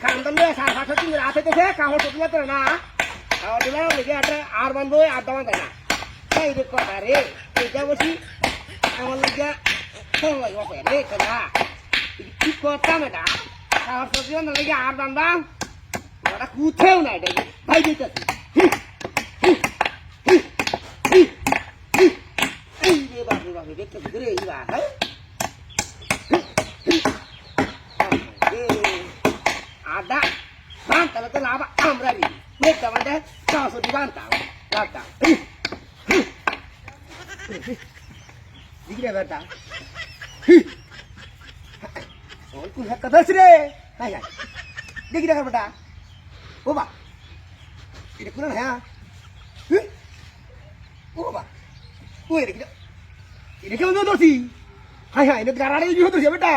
খান্দন রে সাথে তুমি রাতে তো সে কামড় টুকলা তো না খাওয়া দিলা লেগে একটা আর বানবো আর দাম দেয় না এই রে কথা রে এটা বসি আমার লেগে ফোন লাগবে রে কথা কি করতাম এটা খাওয়ার সবজি না লেগে আর বানবাম ওটা কুথেও না এটা ভাই দিতেছি এই রে বাবু বাবু দেখতে ঘুরে এই বা হ্যাঁ ada bantal itu lama amra ni mereka mana kau sudah bantal bantal dikira bantal oh kau hak kata sih hai hai dikira kan beta oh ba ini kuna ya oh ba oh ini kau nonton sih hai hai ini karena ini nonton sih beta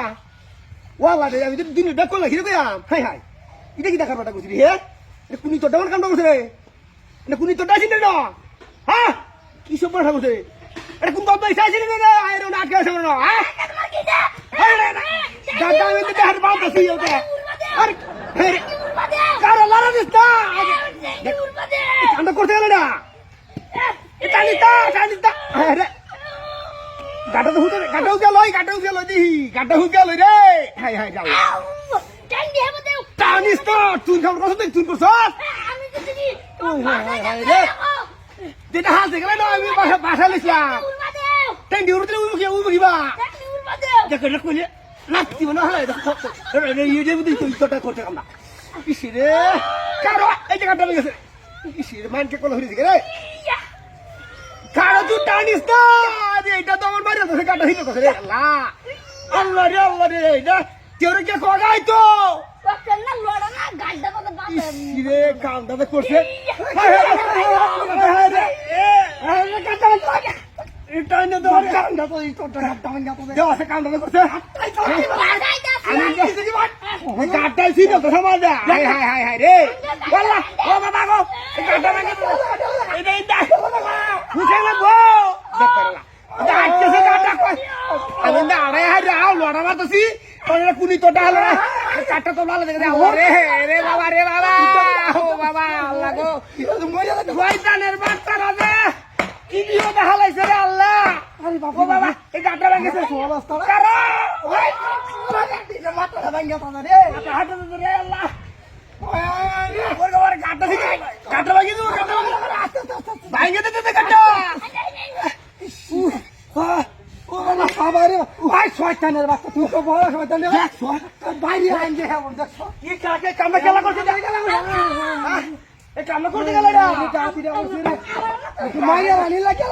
wala deh, itu dunia dah kau lagi tu ya, hai hai, ini kita kerja pada kusiri ya, ini kuning tu dah mana kamu kusiri, ini kuning tu dah sini dah, hah, kisah apa kamu kusiri, ini kuning tu dah sini dah, air nak ke sana, hah, datang itu dah harus bantu sih itu, hari, kalau lara ni dah, anda kurang ada, canita, hari. Gada tu hujan loi deh. Hai hai jauh. Jangan dia betul. Tanis tu, tun kau sah. Kami ke sini. Hai deh. Tidak hasil kalau ni bahasa Islam. Teng diurut tu ubi ba. Jangan nak punya. Nanti mana hal itu. Ini dia betul itu tak kau cakap nak. Isi deh. Karo, jangan dah begitu. Isi deh main ke kalau hari ni. Karo tu tanis tu. এটা তো আমার বাড়ি আছে কাটা হইলো কত রে আল্লাহ আল্লাহ রে এটা কেউরে কে কোগাই তো পকেন না লড়া না গাড্ডা তো বাঁধে রে কামটা তো করছে আরে কাটা লাগে এটা না তো কামটা তো এই তোটা কাটা ভাঙা তো দেও আছে কামটা তো করছে আমি দেখছি কি বাট কাটাই ছিল তো সমাজ হাই হাই হাই হাই রে বল্লা ও বাবা গো কাটা ভাঙা এটা এটা বুঝে না গো দেখ করলা Ada sih kata kau, ada ndak ada hari awal luar apa tu sih? Kalau ada kuning tu dah lah, kata tu malah dengan awal re baba, oh baba, Allah ko, gua itu nerbatar aja, ini udah halai sih Allah, oh baba, ini kata lagi sih, karo, tidak mata dah bangga pada deh, kata tu deh Allah, orang kata sih, kata lagi tu, bangga tu kata. ওরা সবাই ভাই শয়তানের বাচ্চা তুই তো বড় শয়তান রে বাইরে আইন রে হ্যাঁ দেখছো কি কাকে কামে খেলা করতে যাই গেল এই কামে করতে গেল রে গাড়ি দে মাইয়া রানি লাগে